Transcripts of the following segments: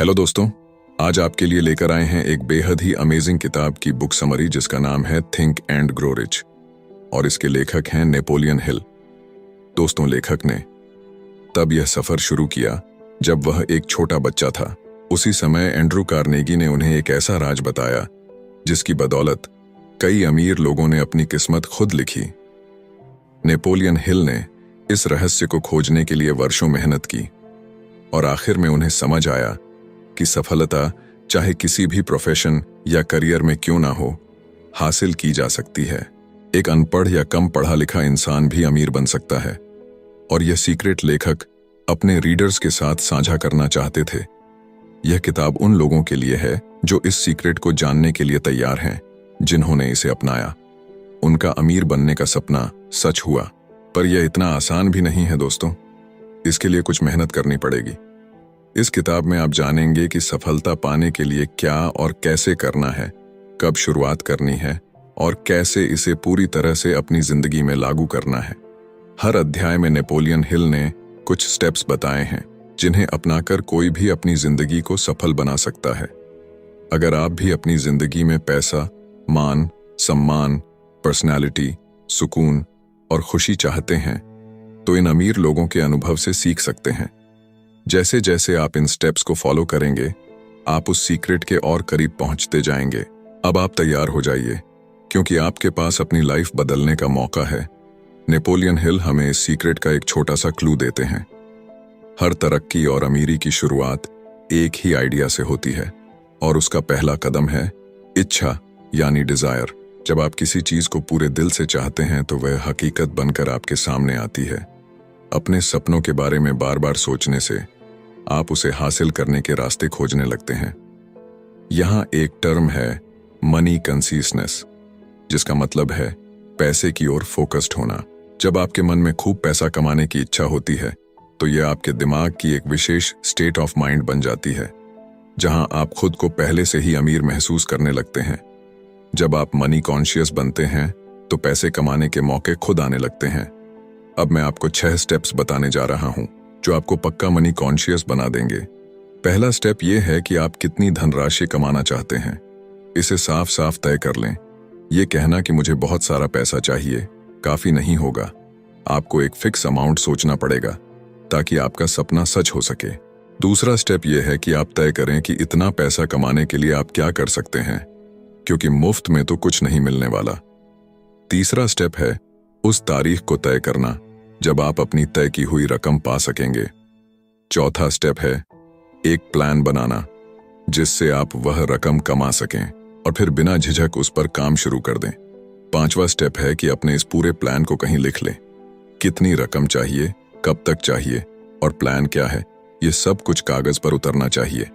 Hello दोस्तों, आज आपके लिए लेकर आए हैं एक बेहद ही अमेजिंग किताब की बुक समरी जिसका नाम है थिंक एंड ग्रो रिच और इसके लेखक हैं नेपोलियन हिल। दोस्तों, लेखक ने तब यह सफर शुरू किया जब वह एक छोटा बच्चा था। उसी समय एंड्रू कार्नेगी ने उन्हें एक ऐसा राज बताया जिसकी बदौलत कई अमीर लोगों ने अपनी किस्मत खुद लिखी। नेपोलियन हिल ने इस रहस्य को खोजने के लिए वर्षों मेहनत की और आखिर में उन्हें समझ आया कि सफलता चाहे किसी भी प्रोफेशन या करियर में क्यों ना हो, हासिल की जा सकती है। एक अनपढ़ या कम पढ़ा लिखा इंसान भी अमीर बन सकता है और यह सीक्रेट लेखक अपने रीडर्स के साथ साझा करना चाहते थे। यह किताब उन लोगों के लिए है जो इस सीक्रेट को जानने के लिए तैयार हैं, जिन्होंने इसे अपनाया। उनका अमीर बनने का सपना सच हुआ। पर यह इतना आसान भी नहीं है दोस्तों, इसके लिए कुछ मेहनत करनी पड़ेगी। इस किताब में आप जानेंगे कि सफलता पाने के लिए क्या और कैसे करना है, कब शुरुआत करनी है और कैसे इसे पूरी तरह से अपनी जिंदगी में लागू करना है। हर अध्याय में नेपोलियन हिल ने कुछ स्टेप्स बताए हैं जिन्हें अपनाकर कोई भी अपनी जिंदगी को सफल बना सकता है। अगर आप भी अपनी जिंदगी में पैसा, मान, सम्मान, पर्सनैलिटी, सुकून और खुशी चाहते हैं तो इन अमीर लोगों के अनुभव से सीख सकते हैं। जैसे जैसे आप इन स्टेप्स को फॉलो करेंगे, आप उस सीक्रेट के और करीब पहुंचते जाएंगे। अब आप तैयार हो जाइए, क्योंकि आपके पास अपनी लाइफ बदलने का मौका है। नेपोलियन हिल हमें इस सीक्रेट का एक छोटा सा क्लू देते हैं। हर तरक्की और अमीरी की शुरुआत एक ही आइडिया से होती है और उसका पहला कदम है इच्छा यानी डिजायर। जब आप किसी चीज को पूरे दिल से चाहते हैं तो वह हकीकत बनकर आपके सामने आती है। अपने सपनों के बारे में बार बार सोचने से आप उसे हासिल करने के रास्ते खोजने लगते हैं। यहां एक टर्म है मनी कंसिस्टेंस, जिसका मतलब है पैसे की ओर फोकस्ड होना। जब आपके मन में खूब पैसा कमाने की इच्छा होती है तो यह आपके दिमाग की एक विशेष स्टेट ऑफ माइंड बन जाती है, जहां आप खुद को पहले से ही अमीर महसूस करने लगते हैं। जब आप मनी कॉन्शियस बनते हैं तो पैसे कमाने के मौके खुद आने लगते हैं। अब मैं आपको 6 स्टेप्स बताने जा रहा हूं जो आपको पक्का मनी कॉन्शियस बना देंगे। पहला स्टेप यह है कि आप कितनी धनराशि कमाना चाहते हैं। इसे साफ साफ तय कर लें। यह कहना कि मुझे बहुत सारा पैसा चाहिए काफी नहीं होगा। आपको एक फिक्स अमाउंट सोचना पड़ेगा ताकि आपका सपना सच हो सके। दूसरा स्टेप यह है कि आप तय करें कि इतना पैसा कमाने के लिए आप क्या कर सकते हैं, क्योंकि मुफ्त में तो कुछ नहीं मिलने वाला। तीसरा स्टेप है उस तारीख को तय करना जब आप अपनी तय की हुई रकम पा सकेंगे। चौथा स्टेप है एक प्लान बनाना जिससे आप वह रकम कमा सकें और फिर बिना झिझक उस पर काम शुरू कर दें। पांचवा स्टेप है कि अपने इस पूरे प्लान को कहीं लिख लें। कितनी रकम चाहिए, कब तक चाहिए और प्लान क्या है, ये सब कुछ कागज पर उतरना चाहिए।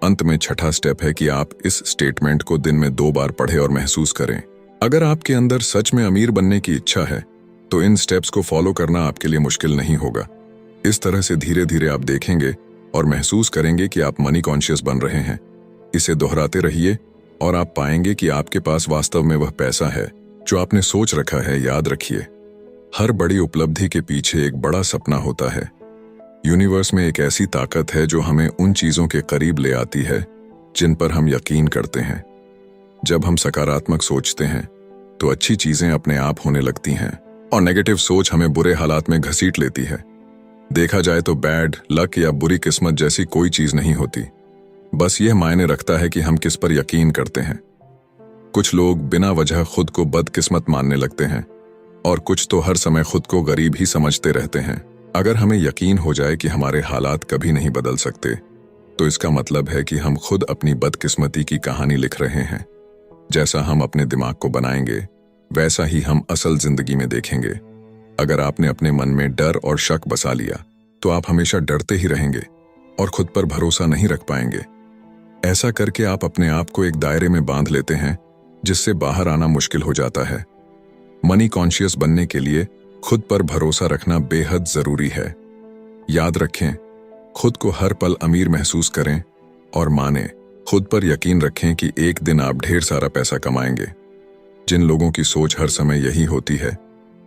अंत में छठा स्टेप है कि आप इस स्टेटमेंट को दिन में 2 बार पढ़ें और महसूस करें। अगर आपके अंदर सच में अमीर बनने की इच्छा है तो इन स्टेप्स को फॉलो करना आपके लिए मुश्किल नहीं होगा। इस तरह से धीरे धीरे आप देखेंगे और महसूस करेंगे कि आप मनी कॉन्शियस बन रहे हैं। इसे दोहराते रहिए और आप पाएंगे कि आपके पास वास्तव में वह पैसा है जो आपने सोच रखा है। याद रखिए, हर बड़ी उपलब्धि के पीछे एक बड़ा सपना होता है। यूनिवर्स में एक ऐसी ताकत है जो हमें उन चीजों के करीब ले आती है जिन पर हम यकीन करते हैं। जब हम सकारात्मक सोचते हैं तो अच्छी चीजें अपने आप होने लगती हैं और नेगेटिव सोच हमें बुरे हालात में घसीट लेती है। देखा जाए तो बैड लक या बुरी किस्मत जैसी कोई चीज नहीं होती। बस यह मायने रखता है कि हम किस पर यकीन करते हैं। कुछ लोग बिना वजह खुद को बदकिस्मत मानने लगते हैं और कुछ तो हर समय खुद को गरीब ही समझते रहते हैं। अगर हमें यकीन हो जाए कि हमारे हालात कभी नहीं बदल सकते तो इसका मतलब है कि हम खुद अपनी बदकिस्मती की कहानी लिख रहे हैं। जैसा हम अपने दिमाग को बनाएंगे वैसा ही हम असल जिंदगी में देखेंगे। अगर आपने अपने मन में डर और शक बसा लिया तो आप हमेशा डरते ही रहेंगे और खुद पर भरोसा नहीं रख पाएंगे। ऐसा करके आप अपने आप को एक दायरे में बांध लेते हैं जिससे बाहर आना मुश्किल हो जाता है। मनी कॉन्शियस बनने के लिए खुद पर भरोसा रखना बेहद जरूरी है। याद रखें, खुद को हर पल अमीर महसूस करें और माने, खुद पर यकीन रखें कि एक दिन आप ढेर सारा पैसा कमाएंगे। जिन लोगों की सोच हर समय यही होती है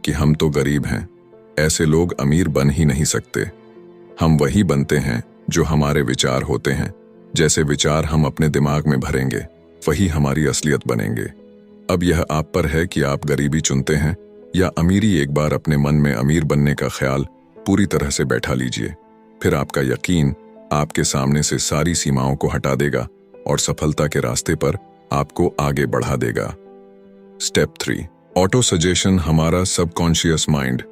कि हम तो गरीब हैं, ऐसे लोग अमीर बन ही नहीं सकते। हम वही बनते हैं जो हमारे विचार होते हैं, जैसे विचार हम अपने दिमाग में भरेंगे वही हमारी असलियत बनेंगे। अब यह आप पर है कि आप गरीबी चुनते हैं या अमीरी। एक बार अपने मन में अमीर बनने का ख्याल पूरी तरह से बैठा लीजिए, फिर आपका यकीन आपके सामने से सारी सीमाओं को हटा देगा और सफलता के रास्ते पर आपको आगे बढ़ा देगा। Step 3, auto suggestion. हमारा सबकॉन्शियस माइंड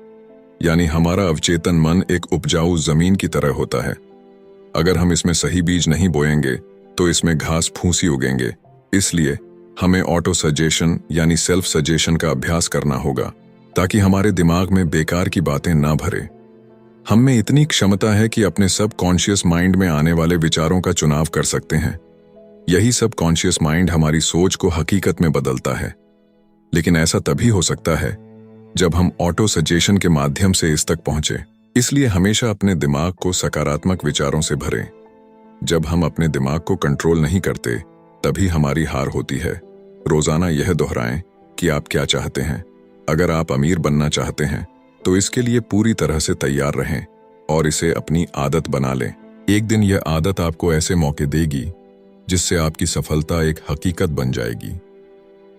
यानी हमारा अवचेतन मन एक उपजाऊ जमीन की तरह होता है। अगर हम इसमें सही बीज नहीं बोएंगे तो इसमें घास फूसी उगेंगे। इसलिए हमें ऑटो सजेशन यानी सेल्फ सजेशन का अभ्यास करना होगा ताकि हमारे दिमाग में बेकार की बातें ना भरे। हम में इतनी क्षमता है कि अपने सबकॉन्शियस माइंड में आने वाले विचारों का चुनाव कर सकते हैं। यही सबकॉन्शियस माइंड हमारी सोच को हकीकत में बदलता है। लेकिन ऐसा तभी हो सकता है जब हम ऑटो सजेशन के माध्यम से इस तक पहुंचे। इसलिए हमेशा अपने दिमाग को सकारात्मक विचारों से भरें। जब हम अपने दिमाग को कंट्रोल नहीं करते तभी हमारी हार होती है। रोजाना यह दोहराएं कि आप क्या चाहते हैं। अगर आप अमीर बनना चाहते हैं तो इसके लिए पूरी तरह से तैयार रहें और इसे अपनी आदत बना लें। एक दिन यह आदत आपको ऐसे मौके देगी जिससे आपकी सफलता एक हकीकत बन जाएगी।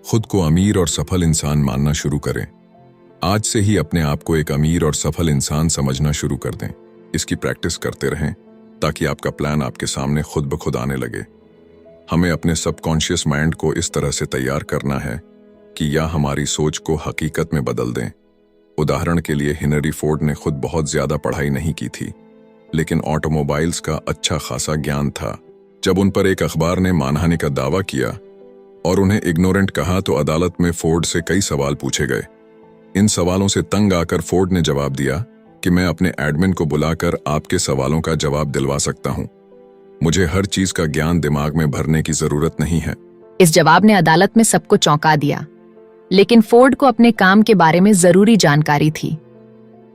खुद को अमीर और सफल इंसान मानना शुरू करें। आज से ही अपने आप को एक अमीर और सफल इंसान समझना शुरू कर दें। इसकी प्रैक्टिस करते रहें ताकि आपका प्लान आपके सामने खुद ब खुद आने लगे। हमें अपने सबकॉन्शियस माइंड को इस तरह से तैयार करना है कि यह हमारी सोच को हकीकत में बदल दें। उदाहरण के लिए हेनरी फोर्ड ने खुद बहुत ज्यादा पढ़ाई नहीं की थी, लेकिन ऑटोमोबाइल्स का अच्छा खासा ज्ञान था। जब उन पर एक अखबार ने मानहानि का दावा किया और उन्हें इग्नोरेंट कहा तो अदालत में फोर्ड से कई सवाल पूछे गए। इन सवालों से तंग आकर फोर्ड ने जवाब दिया कि मैं अपने एडमिन को बुलाकर आपके सवालों का जवाब दिलवा सकता हूं। मुझे हर चीज का ज्ञान दिमाग में भरने की जरूरत नहीं है। इस जवाब ने अदालत में सबको चौंका दिया, लेकिन फोर्ड को अपने काम के बारे में जरूरी जानकारी थी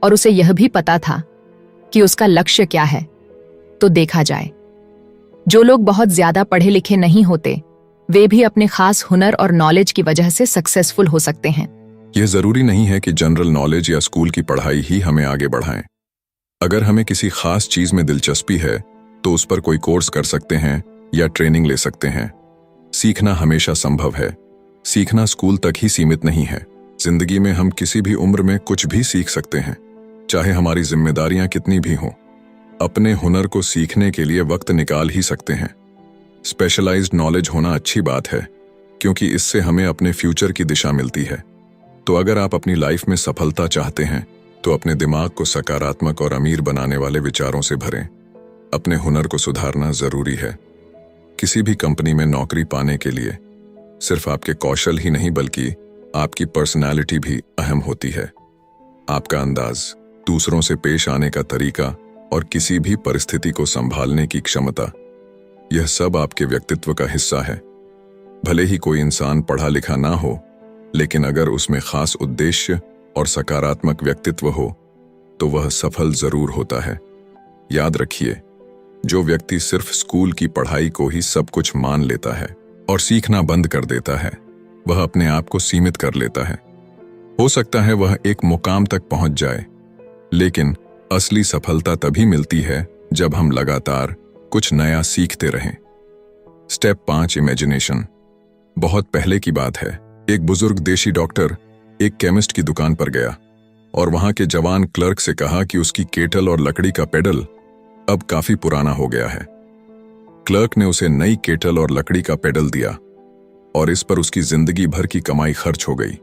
और उसे यह भी पता था कि उसका लक्ष्य क्या है। तो देखा जाए, जो लोग बहुत ज्यादा पढ़े लिखे नहीं होते वे भी अपने खास हुनर और नॉलेज की वजह से सक्सेसफुल हो सकते हैं। यह जरूरी नहीं है कि जनरल नॉलेज या स्कूल की पढ़ाई ही हमें आगे बढ़ाएं। अगर हमें किसी खास चीज में दिलचस्पी है तो उस पर कोई कोर्स कर सकते हैं या ट्रेनिंग ले सकते हैं। सीखना हमेशा संभव है। सीखना स्कूल तक ही सीमित नहीं है। जिंदगी में हम किसी भी उम्र में कुछ भी सीख सकते हैं, चाहे हमारी जिम्मेदारियां कितनी भी हों। अपने हुनर को सीखने के लिए वक्त निकाल ही सकते हैं। स्पेशलाइज्ड नॉलेज होना अच्छी बात है क्योंकि इससे हमें अपने फ्यूचर की दिशा मिलती है। तो अगर आप अपनी लाइफ में सफलता चाहते हैं तो अपने दिमाग को सकारात्मक और अमीर बनाने वाले विचारों से भरें। अपने हुनर को सुधारना जरूरी है। किसी भी कंपनी में नौकरी पाने के लिए सिर्फ आपके कौशल ही नहीं बल्कि आपकी पर्सनालिटी भी अहम होती है। आपका अंदाज, दूसरों से पेश आने का तरीका और किसी भी परिस्थिति को संभालने की क्षमता, यह सब आपके व्यक्तित्व का हिस्सा है। भले ही कोई इंसान पढ़ा लिखा ना हो, लेकिन अगर उसमें खास उद्देश्य और सकारात्मक व्यक्तित्व हो तो वह सफल जरूर होता है। याद रखिए, जो व्यक्ति सिर्फ स्कूल की पढ़ाई को ही सब कुछ मान लेता है और सीखना बंद कर देता है, वह अपने आप को सीमित कर लेता है। हो सकता है वह एक मुकाम तक पहुंच जाए, लेकिन असली सफलता तभी मिलती है जब हम लगातार कुछ नया सीखते रहें। Step 5, imagination. बहुत पहले की बात है। एक बुजुर्ग देशी डॉक्टर एक केमिस्ट की दुकान पर गया और वहां के जवान क्लर्क से कहा कि उसकी केटल और लकड़ी का पेडल अब काफी पुराना हो गया है। क्लर्क ने उसे नई केटल और लकड़ी का पेडल दिया और इस पर उसकी जिंदगी भर की कमाई खर्च हो गई।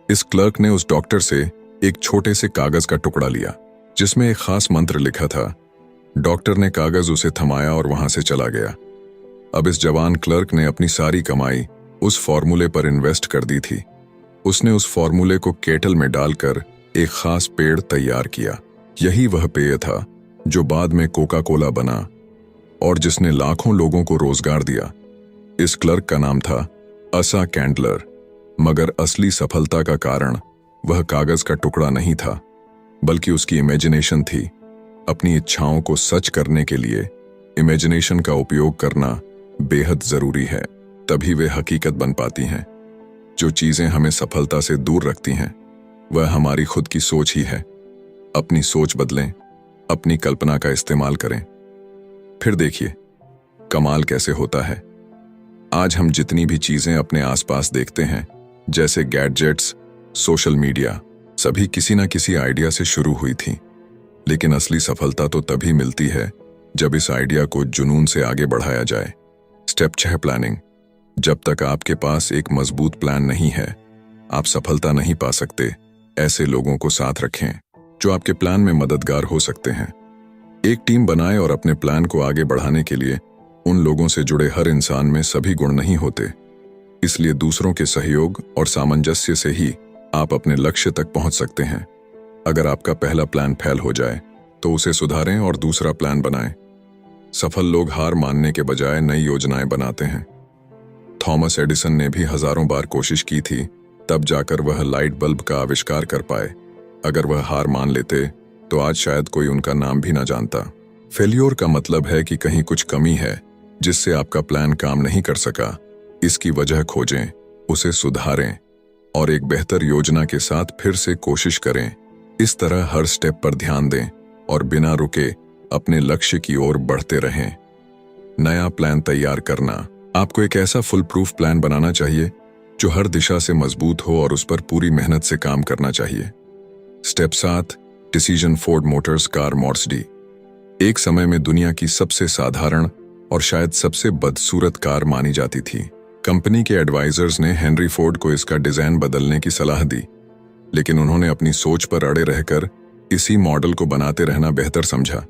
इस क्लर्क ने उस डॉक्टर से एक छोटे से कागज का टुकड़ा लिया जिसमें एक खास मंत्र लिखा था। डॉक्टर ने कागज उसे थमाया और वहां से चला गया। अब इस जवान क्लर्क ने अपनी सारी कमाई उस फॉर्मूले पर इन्वेस्ट कर दी थी। उसने उस फॉर्मूले को केटल में डालकर एक खास पेड़ तैयार किया। यही वह पेय था जो बाद में कोका कोला बना और जिसने लाखों लोगों को रोजगार दिया। इस क्लर्क का नाम था असा कैंडलर, मगर असली सफलता का कारण वह कागज का टुकड़ा नहीं था, बल्कि उसकी इमेजिनेशन थी। अपनी इच्छाओं को सच करने के लिए इमेजिनेशन का उपयोग करना बेहद जरूरी है, तभी वे हकीकत बन पाती हैं। जो चीजें हमें सफलता से दूर रखती हैं वह हमारी खुद की सोच ही है। अपनी सोच बदलें, अपनी कल्पना का इस्तेमाल करें। फिर देखिए, कमाल कैसे होता है। आज हम जितनी भी चीजें अपने आसपास देखते हैं, जैसे गैजेट्स, सोशल मीडिया, सभी किसी ना किसी आइडिया से शुरू हुई थी। लेकिन असली सफलता तो तभी मिलती है जब इस आइडिया को जुनून से आगे बढ़ाया जाए। Step 6, planning. जब तक आपके पास एक मजबूत प्लान नहीं है, आप सफलता नहीं पा सकते। ऐसे लोगों को साथ रखें जो आपके प्लान में मददगार हो सकते हैं। एक टीम बनाएं और अपने प्लान को आगे बढ़ाने के लिए उन लोगों से जुड़े हर इंसान में सभी गुण नहीं होते। इसलिए दूसरों के सहयोग और सामंजस्य से ही आप अपने लक्ष्य तक पहुंच सकते हैं। अगर आपका पहला प्लान फेल हो जाए तो उसे सुधारें और दूसरा प्लान बनाएं। सफल लोग हार मानने के बजाय नई योजनाएं बनाते हैं। थॉमस एडिसन ने भी हजारों बार कोशिश की थी, तब जाकर वह लाइट बल्ब का आविष्कार कर पाए। अगर वह हार मान लेते तो आज शायद कोई उनका नाम भी ना जानता। फेल्योर का मतलब है कि कहीं कुछ कमी है जिससे आपका प्लान काम नहीं कर सका। इसकी वजह खोजें, उसे सुधारें और एक बेहतर योजना के साथ फिर से कोशिश करें। इस तरह हर स्टेप पर ध्यान दें और बिना रुके अपने लक्ष्य की ओर बढ़ते रहें। नया प्लान तैयार करना। आपको एक ऐसा फुल प्रूफ प्लान बनाना चाहिए जो हर दिशा से मजबूत हो और उस पर पूरी मेहनत से काम करना चाहिए। Step 7, decision. Ford Motors car model D एक समय में दुनिया की सबसे साधारण और शायद सबसे बदसूरत कार मानी जाती थी। कंपनी के एडवाइजर्स ने हेनरी फोर्ड को इसका डिजाइन बदलने की सलाह दी, लेकिन उन्होंने अपनी सोच पर अड़े रहकर इसी मॉडल को बनाते रहना बेहतर समझा।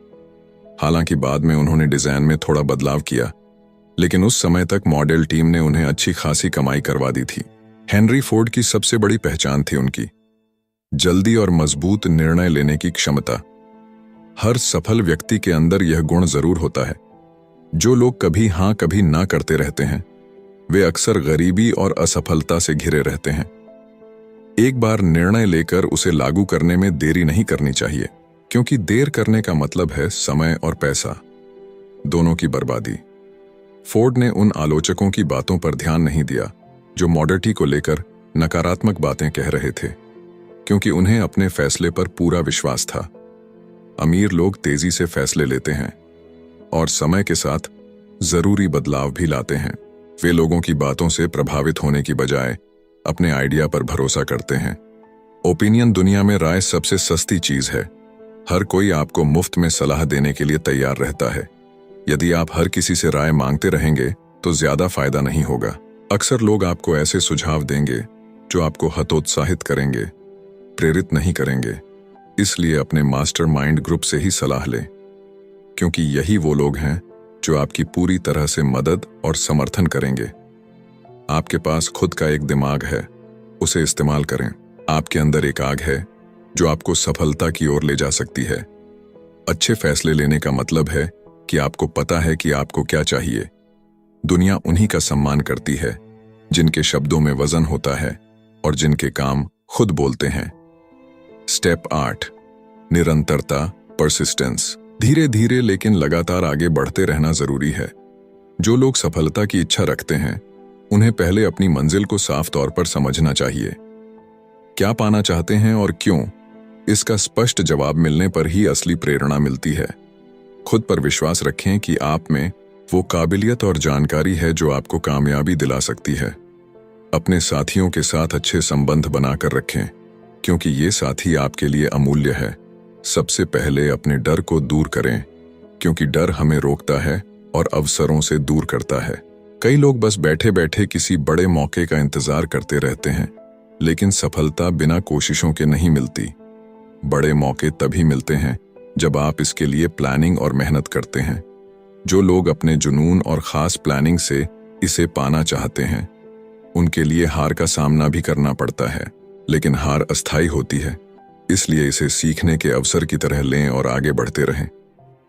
हालांकि बाद में उन्होंने डिजाइन में थोड़ा बदलाव किया, लेकिन उस समय तक मॉडल टीम ने उन्हें अच्छी खासी कमाई करवा दी थी। हेनरी फोर्ड की सबसे बड़ी पहचान थी उनकी जल्दी और मजबूत निर्णय लेने की क्षमता। हर सफल व्यक्ति के अंदर यह गुण जरूर होता है। जो लोग कभी हां कभी ना करते रहते हैं, वे अक्सर गरीबी और असफलता से घिरे रहते हैं। एक बार निर्णय लेकर उसे लागू करने में देरी नहीं करनी चाहिए, क्योंकि देर करने का मतलब है समय और पैसा दोनों की बर्बादी। फोर्ड ने उन आलोचकों की बातों पर ध्यान नहीं दिया जो मॉडल टी को लेकर नकारात्मक बातें कह रहे थे, क्योंकि उन्हें अपने फैसले पर पूरा विश्वास था। अमीर लोग तेजी से फैसले लेते हैं और समय के साथ जरूरी बदलाव भी लाते हैं। वे लोगों की बातों से प्रभावित होने की बजाय अपने आइडिया पर भरोसा करते हैं। ओपिनियन दुनिया में राय सबसे सस्ती चीज है। हर कोई आपको मुफ्त में सलाह देने के लिए तैयार रहता है। यदि आप हर किसी से राय मांगते रहेंगे तो ज्यादा फायदा नहीं होगा। अक्सर लोग आपको ऐसे सुझाव देंगे जो आपको हतोत्साहित करेंगे, प्रेरित नहीं करेंगे। इसलिए अपने मास्टरमाइंड ग्रुप से ही सलाह लें, क्योंकि यही वो लोग हैं जो आपकी पूरी तरह से मदद और समर्थन करेंगे। आपके पास खुद का एक दिमाग है, उसे इस्तेमाल करें। आपके अंदर एक आग है जो आपको सफलता की ओर ले जा सकती है। अच्छे फैसले लेने का मतलब है कि आपको पता है कि आपको क्या चाहिए। दुनिया उन्हीं का सम्मान करती है जिनके शब्दों में वजन होता है और जिनके काम खुद बोलते हैं। स्टेप 8, निरंतरता, परसिस्टेंस। धीरे धीरे लेकिन लगातार आगे बढ़ते रहना जरूरी है। जो लोग सफलता की इच्छा रखते हैं, उन्हें पहले अपनी मंजिल को साफ तौर पर समझना चाहिए। क्या पाना चाहते हैं और क्यों, इसका स्पष्ट जवाब मिलने पर ही असली प्रेरणा मिलती है। खुद पर विश्वास रखें कि आप में वो काबिलियत और जानकारी है जो आपको कामयाबी दिला सकती है। अपने साथियों के साथ अच्छे संबंध बनाकर रखें, क्योंकि ये साथी आपके लिए अमूल्य है। सबसे पहले अपने डर को दूर करें, क्योंकि डर हमें रोकता है और अवसरों से दूर करता है। कई लोग बस बैठे बैठे किसी बड़े मौके का इंतजार करते रहते हैं, लेकिन सफलता बिना कोशिशों के नहीं मिलती। बड़े मौके तभी मिलते हैं जब आप इसके लिए प्लानिंग और मेहनत करते हैं। जो लोग अपने जुनून और खास प्लानिंग से इसे पाना चाहते हैं, उनके लिए हार का सामना भी करना पड़ता है, लेकिन हार अस्थायी होती है। इसलिए इसे सीखने के अवसर की तरह लें और आगे बढ़ते रहें।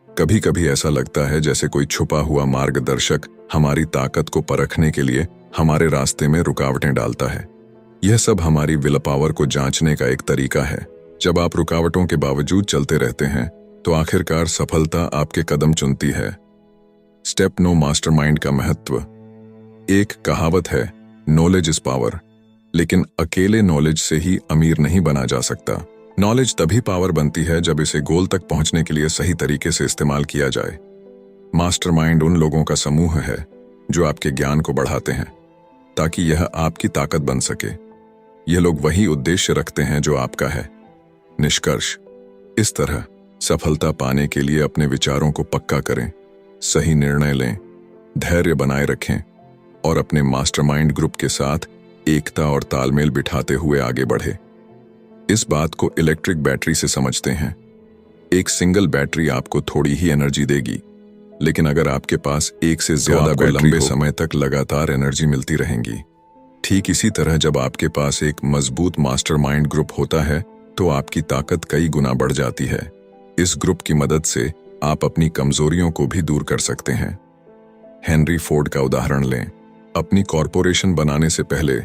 कभी कभी ऐसा लगता है जैसे कोई छुपा हुआ मार्गदर्शक हमारी ताकत को परखने के लिए हमारे रास्ते में रुकावटें डालता है। यह सब हमारी विल पावर को जांचने का एक तरीका है। जब आप रुकावटों के बावजूद चलते रहते हैं तो आखिरकार सफलता आपके कदम चुनती है। स्टेप 9, मास्टरमाइंड का महत्व। एक कहावत है, नॉलेज इज पावर, लेकिन अकेले नॉलेज से ही अमीर नहीं बना जा सकता। नॉलेज तभी पावर बनती है जब इसे गोल तक पहुंचने के लिए सही तरीके से इस्तेमाल किया जाए। मास्टरमाइंड उन लोगों का समूह है जो आपके ज्ञान को बढ़ाते हैं ताकि यह आपकी ताकत बन सके। यह लोग वही उद्देश्य रखते हैं जो आपका है। निष्कर्ष, इस तरह सफलता पाने के लिए अपने विचारों को पक्का करें, सही निर्णय लें, धैर्य बनाए रखें और अपने मास्टरमाइंड ग्रुप के साथ एकता और तालमेल बिठाते हुए आगे बढ़े। इस बात को इलेक्ट्रिक बैटरी से समझते हैं। एक सिंगल बैटरी आपको थोड़ी ही एनर्जी देगी, लेकिन अगर आपके पास एक से ज्यादा बैटरी लंबे समय तक लगातार एनर्जी मिलती रहेंगी। ठीक इसी तरह जब आपके पास एक मजबूत मास्टरमाइंड ग्रुप होता है तो आपकी ताकत कई गुना बढ़ जाती है। इस ग्रुप की मदद से आप अपनी कमजोरियों को भी दूर कर सकते हैं। हेनरी फोर्ड का उदाहरण लें। अपनी कॉरपोरेशन बनाने से पहले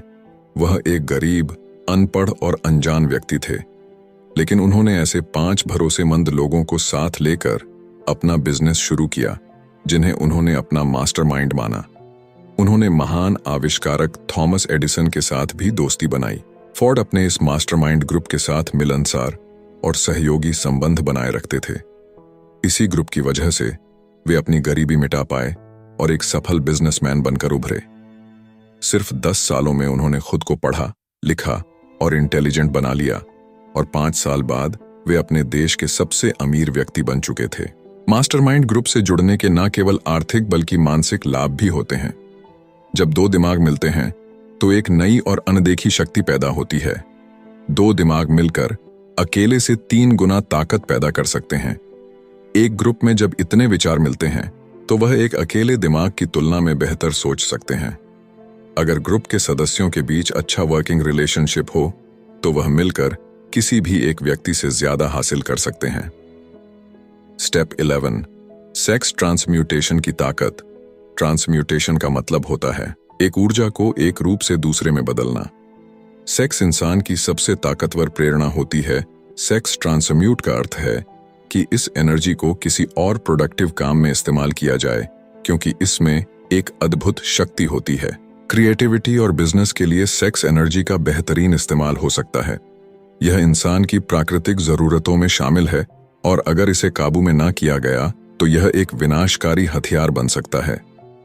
वह एक गरीब, अनपढ़ और अनजान व्यक्ति थे, लेकिन उन्होंने ऐसे 5 भरोसेमंद लोगों को साथ लेकर अपना बिजनेस शुरू किया जिन्हें उन्होंने अपना मास्टरमाइंड माना। उन्होंने महान आविष्कारक थॉमस एडिसन के साथ भी दोस्ती बनाई। फोर्ड अपने इस मास्टरमाइंड ग्रुप के साथ मिलनसार और सहयोगी संबंध बनाए रखते थे। इसी ग्रुप की वजह से वे अपनी गरीबी मिटा पाए और एक सफल बिजनेसमैन बनकर उभरे। सिर्फ 10 सालों में उन्होंने खुद को पढ़ा, लिखा और इंटेलिजेंट बना लिया और 5 साल बाद वे अपने देश के सबसे अमीर व्यक्ति बन चुके थे। मास्टरमाइंड ग्रुप से जुड़ने के न केवल आर्थिक बल्कि मानसिक लाभ भी होते हैं। जब 2 दिमाग मिलते हैं तो एक नई और अनदेखी शक्ति पैदा होती है। 2 दिमाग मिलकर अकेले से 3 गुना ताकत पैदा कर सकते हैं। एक ग्रुप में जब इतने विचार मिलते हैं तो वह एक अकेले दिमाग की तुलना में बेहतर सोच सकते हैं। अगर ग्रुप के सदस्यों के बीच अच्छा वर्किंग रिलेशनशिप हो तो वह मिलकर किसी भी एक व्यक्ति से ज्यादा हासिल कर सकते हैं। स्टेप 11, सेक्स ट्रांसम्यूटेशन की ताकत। ट्रांसम्यूटेशन का मतलब होता है एक ऊर्जा को एक रूप से दूसरे में बदलना। सेक्स इंसान की सबसे ताकतवर प्रेरणा होती है। सेक्स ट्रांसम्यूट का अर्थ है कि इस एनर्जी को किसी और प्रोडक्टिव काम में इस्तेमाल किया जाए, क्योंकि इसमें एक अद्भुत शक्ति होती है। क्रिएटिविटी और बिजनेस के लिए सेक्स एनर्जी का बेहतरीन इस्तेमाल हो सकता है। यह इंसान की प्राकृतिक जरूरतों में शामिल है और अगर इसे काबू में ना किया गया तो यह एक विनाशकारी हथियार बन सकता है।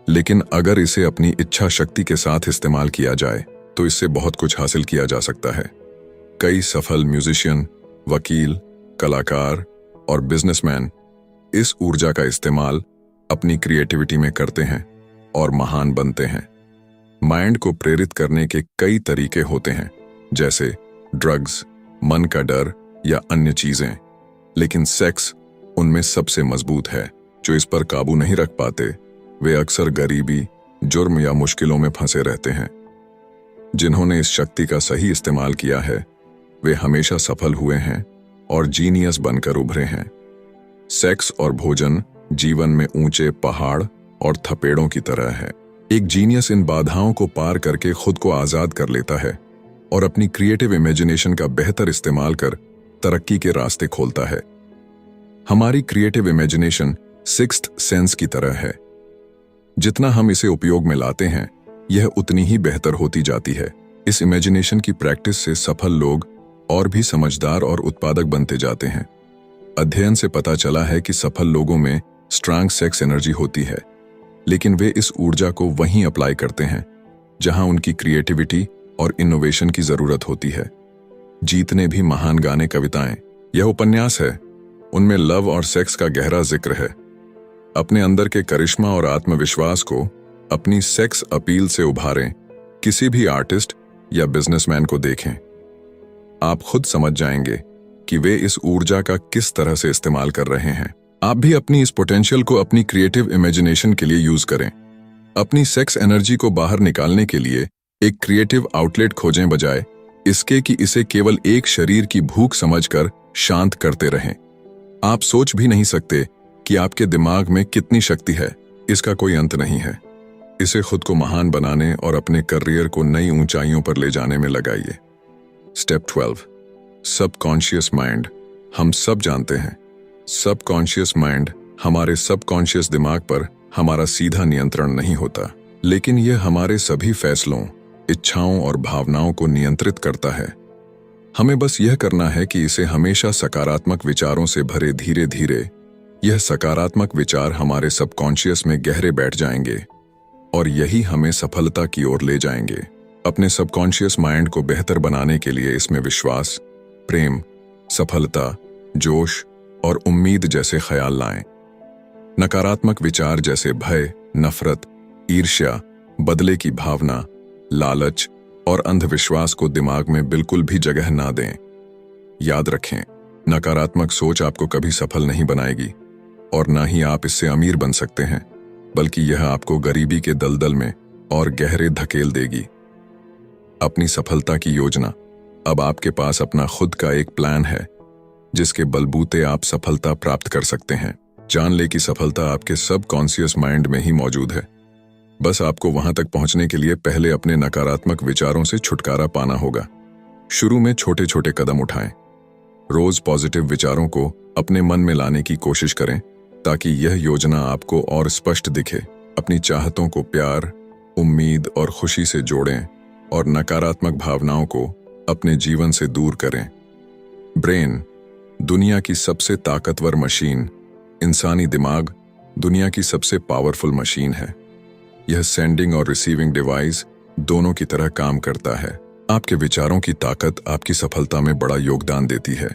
लेकिन अगर इसे अपनी इच्छा शक्ति के साथ इस्तेमाल किया जाए तो इससे बहुत कुछ हासिल किया जा सकता है। कई सफल म्यूजिशियन, वकील, कलाकार और बिजनेसमैन इस ऊर्जा का इस्तेमाल अपनी क्रिएटिविटी में करते हैं और महान बनते हैं। माइंड को प्रेरित करने के कई तरीके होते हैं, जैसे ड्रग्स, मन का डर या अन्य चीजें, लेकिन सेक्स उनमें सबसे मजबूत है। जो इस पर काबू नहीं रख पाते वे अक्सर गरीबी, जुर्म या मुश्किलों में फंसे रहते हैं। जिन्होंने इस शक्ति का सही इस्तेमाल किया है वे हमेशा सफल हुए हैं और जीनियस बनकर उभरे हैं। सेक्स और भोजन जीवन में ऊंचे पहाड़ और थपेड़ों की तरह है। एक जीनियस इन बाधाओं को पार करके खुद को आजाद कर लेता है और अपनी क्रिएटिव इमेजिनेशन का बेहतर इस्तेमाल कर तरक्की के रास्ते खोलता है। हमारी क्रिएटिव इमेजिनेशन सिक्स्थ सेंस की तरह है। जितना हम इसे उपयोग में लाते हैं यह उतनी ही बेहतर होती जाती है। इस इमेजिनेशन की प्रैक्टिस से सफल लोग और भी समझदार और उत्पादक बनते जाते हैं। अध्ययन से पता चला है कि सफल लोगों में स्ट्रांग सेक्स एनर्जी होती है, लेकिन वे इस ऊर्जा को वहीं अप्लाई करते हैं जहां उनकी क्रिएटिविटी और इनोवेशन की जरूरत होती है। जीतने भी महान गाने, कविताएं, यह उपन्यास है, उनमें लव और सेक्स का गहरा जिक्र है। अपने अंदर के करिश्मा और आत्मविश्वास को अपनी सेक्स अपील से उभारें। किसी भी आर्टिस्ट या बिजनेसमैन को देखें, आप खुद समझ जाएंगे कि वे इस ऊर्जा का किस तरह से इस्तेमाल कर रहे हैं। आप भी अपनी इस पोटेंशियल को अपनी क्रिएटिव इमेजिनेशन के लिए यूज करें। अपनी सेक्स एनर्जी को बाहर निकालने के लिए एक क्रिएटिव आउटलेट खोजें, बजाय इसके कि इसे केवल एक शरीर की भूख समझकर शांत करते रहें। आप सोच भी नहीं सकते कि आपके दिमाग में कितनी शक्ति है। इसका कोई अंत नहीं है। इसे खुद को महान बनाने और अपने करियर को नई ऊंचाइयों पर ले जाने में लगाइए। Step 12, subconscious mind. हम सब जानते हैं सबकॉन्शियस माइंड हमारे सबकॉन्शियस दिमाग पर हमारा सीधा नियंत्रण नहीं होता, लेकिन यह हमारे सभी फैसलों, इच्छाओं और भावनाओं को नियंत्रित करता है। हमें बस यह करना है कि इसे हमेशा सकारात्मक विचारों से भरे धीरे धीरे यह सकारात्मक विचार हमारे सबकॉन्शियस में गहरे बैठ जाएंगे और यही हमें सफलता की ओर ले जाएंगे। अपने सबकॉन्शियस माइंड को बेहतर बनाने के लिए इसमें विश्वास, प्रेम, सफलता, जोश और उम्मीद जैसे ख्याल लाएं। नकारात्मक विचार जैसे भय, नफरत, ईर्ष्या, बदले की भावना, लालच और अंधविश्वास को दिमाग में बिल्कुल भी जगह ना दें। याद रखें, नकारात्मक सोच आपको कभी सफल नहीं बनाएगी और ना ही आप इससे अमीर बन सकते हैं, बल्कि यह आपको गरीबी के दलदल में और गहरे धकेल देगी। अपनी सफलता की योजना। अब आपके पास अपना खुद का एक प्लान है जिसके बलबूते आप सफलता प्राप्त कर सकते हैं। जान ले कि सफलता आपके सबकॉन्शियस माइंड में ही मौजूद है। बस आपको वहां तक पहुंचने के लिए पहले अपने नकारात्मक विचारों से छुटकारा पाना होगा। शुरू में छोटे छोटे कदम उठाएं। रोज पॉजिटिव विचारों को अपने मन में लाने की कोशिश करें ताकि यह योजना आपको और स्पष्ट दिखे। अपनी चाहतों को प्यार, उम्मीद और खुशी से जोड़ें और नकारात्मक भावनाओं को अपने जीवन से दूर करें। ब्रेन, दुनिया की सबसे ताकतवर मशीन। इंसानी दिमाग दुनिया की सबसे पावरफुल मशीन है। यह सेंडिंग और रिसीविंग डिवाइस दोनों की तरह काम करता है। आपके विचारों की ताकत आपकी सफलता में बड़ा योगदान देती है।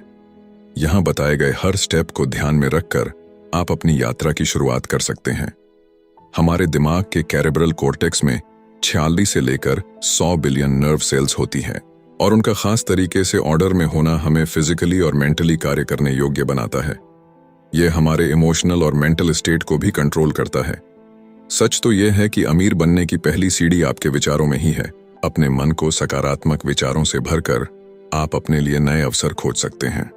यहां बताए गए हर स्टेप को ध्यान में रखकर आप अपनी यात्रा की शुरुआत कर सकते हैं। हमारे दिमाग के कैरेब्रल कॉर्टेक्स में 46 से लेकर 100 बिलियन नर्व सेल्स होती हैं और उनका खास तरीके से ऑर्डर में होना हमें फिजिकली और मेंटली कार्य करने योग्य बनाता है। यह हमारे इमोशनल और मेंटल स्टेट को भी कंट्रोल करता है। सच तो यह है कि अमीर बनने की पहली सीढ़ी आपके विचारों में ही है। अपने मन को सकारात्मक विचारों से भरकर आप अपने लिए नए अवसर खोज सकते हैं।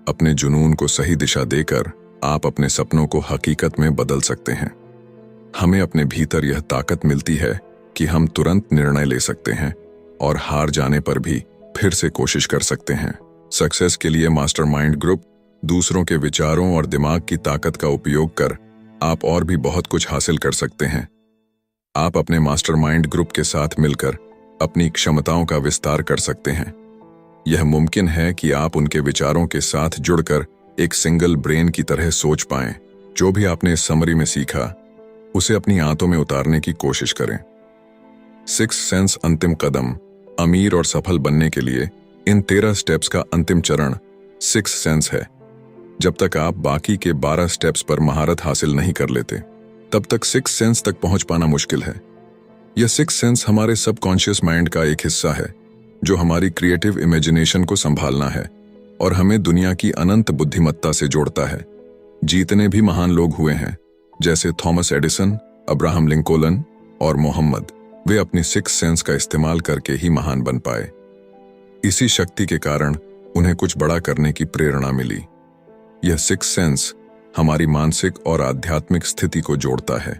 अपने जुनून को सही दिशा देकर आप अपने सपनों को हकीकत में बदल सकते हैं। हमें अपने भीतर यह ताकत मिलती है कि हम तुरंत निर्णय ले सकते हैं और हार जाने पर भी फिर से कोशिश कर सकते हैं। सक्सेस के लिए मास्टरमाइंड ग्रुप, दूसरों के विचारों और दिमाग की ताकत का उपयोग कर आप और भी बहुत कुछ हासिल कर सकते हैं। आप अपने मास्टरमाइंड ग्रुप के साथ मिलकर अपनी क्षमताओं का विस्तार कर सकते हैं। यह मुमकिन है कि आप उनके विचारों के साथ जुड़कर एक सिंगल ब्रेन की तरह सोच पाएं। जो भी आपने इस समरी में सीखा उसे अपनी आंतों में उतारने की कोशिश करें। सिक्स सेंस अंतिम कदम। अमीर और सफल बनने के लिए इन 13 स्टेप्स का अंतिम चरण सिक्स सेंस है। जब तक आप बाकी के 12 स्टेप्स पर महारत हासिल नहीं कर लेते, तब तक सिक्स सेंस तक पहुंच पाना मुश्किल है। यह सिक्स सेंस हमारे सबकॉन्शियस माइंड का एक हिस्सा है जो हमारी क्रिएटिव इमेजिनेशन को संभालना है और हमें दुनिया की अनंत बुद्धिमत्ता से जोड़ता है। जितने भी महान लोग हुए हैं, जैसे थॉमस एडिसन, अब्राहम लिंकोलन और मोहम्मद, वे अपनी सिक्स सेंस का इस्तेमाल करके ही महान बन पाए। इसी शक्ति के कारण उन्हें कुछ बड़ा करने की प्रेरणा मिली। यह सिक्स सेंस हमारी मानसिक और आध्यात्मिक स्थिति को जोड़ता है।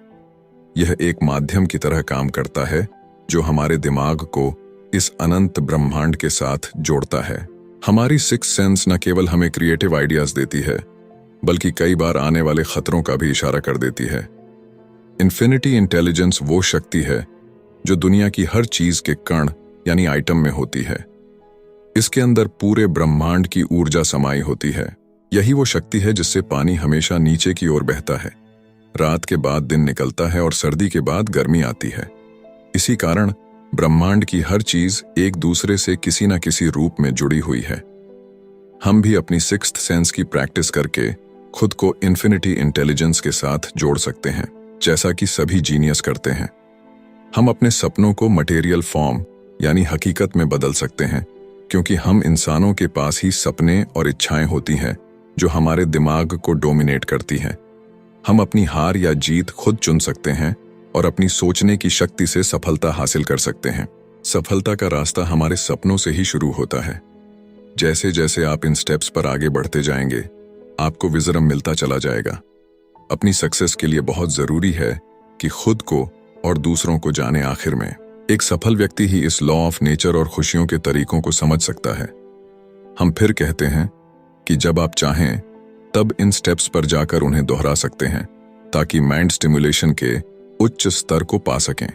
यह एक माध्यम की तरह काम करता है जो हमारे दिमाग को इस अनंत ब्रह्मांड के साथ जोड़ता है। हमारी सिक्स सेंस न केवल हमें क्रिएटिव आइडियाज देती है, बल्कि कई बार आने वाले खतरों का भी इशारा कर देती है। इन्फिनिटी इंटेलिजेंस वो शक्ति है जो दुनिया की हर चीज के कण यानी आइटम में होती है। इसके अंदर पूरे ब्रह्मांड की ऊर्जा समाई होती है। यही वो शक्ति है जिससे पानी हमेशा नीचे की ओर बहता है, रात के बाद दिन निकलता है और सर्दी के बाद गर्मी आती है। इसी कारण ब्रह्मांड की हर चीज एक दूसरे से किसी न किसी रूप में जुड़ी हुई है। हम भी अपनी सिक्स्थ सेंस की प्रैक्टिस करके खुद को इन्फिनिटी इंटेलिजेंस के साथ जोड़ सकते हैं, जैसा कि सभी जीनियस करते हैं। हम अपने सपनों को मटेरियल फॉर्म यानी हकीकत में बदल सकते हैं, क्योंकि हम इंसानों के पास ही सपने और इच्छाएं होती हैं जो हमारे दिमाग को डोमिनेट करती हैं। हम अपनी हार या जीत खुद चुन सकते हैं और अपनी सोचने की शक्ति से सफलता हासिल कर सकते हैं। सफलता का रास्ता हमारे सपनों से ही शुरू होता है। जैसे जैसे आप इन स्टेप्स पर आगे बढ़ते जाएंगे, आपको विजडम मिलता चला जाएगा। अपनी सक्सेस के लिए बहुत जरूरी है कि खुद को और दूसरों को जाने। आखिर में एक सफल व्यक्ति ही इस लॉ ऑफ नेचर और खुशियों के तरीकों को समझ सकता है। हम फिर कहते हैं कि जब आप चाहें तब इन स्टेप्स पर जाकर उन्हें दोहरा सकते हैं ताकि माइंड स्टिमुलेशन के उच्च स्तर को पा सकें।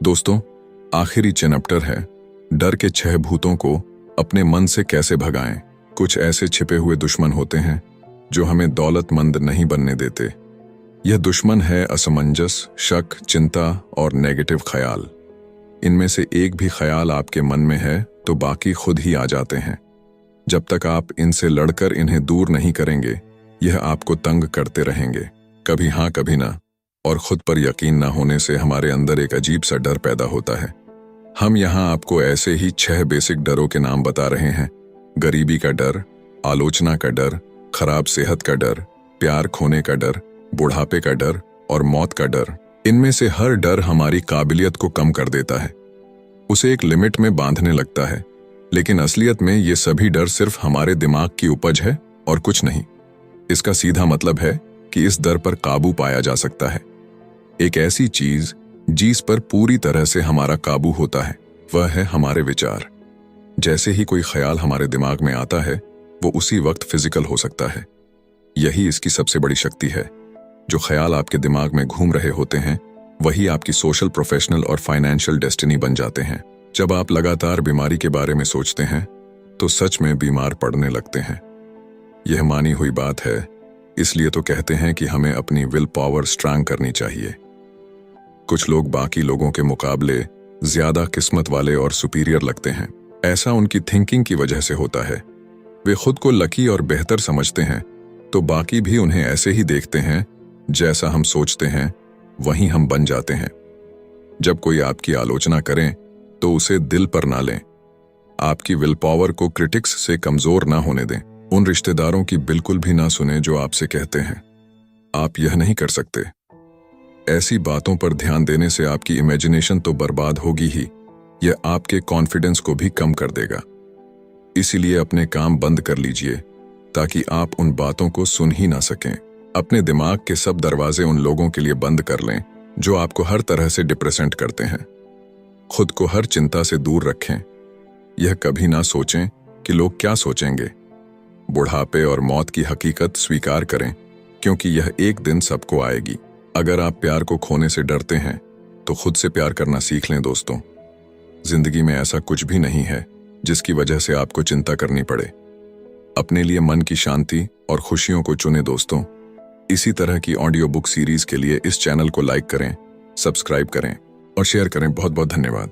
दोस्तों, आखिरी चैप्टर है डर के 6 भूतों को अपने मन से कैसे भगाएं। कुछ ऐसे छिपे हुए दुश्मन होते हैं जो हमें दौलतमंद नहीं बनने देते। यह दुश्मन है असमंजस, शक, चिंता और नेगेटिव ख्याल। इनमें से एक भी ख्याल आपके मन में है तो बाकी खुद ही आ जाते हैं। जब तक आप इनसे लड़कर इन्हें दूर नहीं करेंगे, यह आपको तंग करते रहेंगे, कभी हाँ कभी ना। और खुद पर यकीन ना होने से हमारे अंदर एक अजीब सा डर पैदा होता है। हम यहाँ आपको ऐसे ही 6 बेसिक डरों के नाम बता रहे हैं। गरीबी का डर, आलोचना का डर, खराब सेहत का डर, प्यार खोने का डर, बुढ़ापे का डर और मौत का डर। इनमें से हर डर हमारी काबिलियत को कम कर देता है, उसे एक लिमिट में बांधने लगता है। लेकिन असलियत में ये सभी डर सिर्फ हमारे दिमाग की उपज है और कुछ नहीं। इसका सीधा मतलब है कि इस डर पर काबू पाया जा सकता है। एक ऐसी चीज जिस पर पूरी तरह से हमारा काबू होता है, वह है हमारे विचार। जैसे ही कोई ख्याल हमारे दिमाग में आता है, वो उसी वक्त फिजिकल हो सकता है। यही इसकी सबसे बड़ी शक्ति है। जो ख्याल आपके दिमाग में घूम रहे होते हैं, वही आपकी सोशल, प्रोफेशनल और फाइनेंशियल डेस्टिनी बन जाते हैं। जब आप लगातार बीमारी के बारे में सोचते हैं, तो सच में बीमार पड़ने लगते हैं। यह मानी हुई बात है, इसलिए तो कहते हैं कि हमें अपनी विल पावर स्ट्रांग करनी चाहिए। कुछ लोग बाकी लोगों के मुकाबले ज्यादा किस्मत वाले और सुपीरियर लगते हैं। ऐसा उनकी थिंकिंग की वजह से होता है। वे खुद को लकी और बेहतर समझते हैं, तो बाकी भी उन्हें ऐसे ही देखते हैं। जैसा हम सोचते हैं वहीं हम बन जाते हैं। जब कोई आपकी आलोचना करें तो उसे दिल पर ना लें। आपकी विल पावर को क्रिटिक्स से कमजोर ना होने दें। उन रिश्तेदारों की बिल्कुल भी ना सुने जो आपसे कहते हैं, आप यह नहीं कर सकते। ऐसी बातों पर ध्यान देने से आपकी इमेजिनेशन तो बर्बाद होगी ही, यह आपके कॉन्फिडेंस को भी कम कर देगा। इसीलिए अपने काम बंद कर लीजिए, ताकि आप उन बातों को सुन ही ना सकें। अपने दिमाग के सब दरवाजे उन लोगों के लिए बंद कर लें जो आपको हर तरह से डिप्रेसेंट करते हैं। खुद को हर चिंता से दूर रखें। यह कभी ना सोचें कि लोग क्या सोचेंगे। बुढ़ापे और मौत की हकीकत स्वीकार करें, क्योंकि यह एक दिन सबको आएगी। अगर आप प्यार को खोने से डरते हैं, तो खुद से प्यार करना सीख लें दोस्तों। जिंदगी में ऐसा कुछ भी नहीं है जिसकी वजह से आपको चिंता करनी पड़े। अपने लिए मन की शांति और खुशियों को चुनें दोस्तों। इसी तरह की ऑडियो बुक सीरीज के लिए इस चैनल को लाइक करें, सब्सक्राइब करें और शेयर करें। बहुत बहुत धन्यवाद।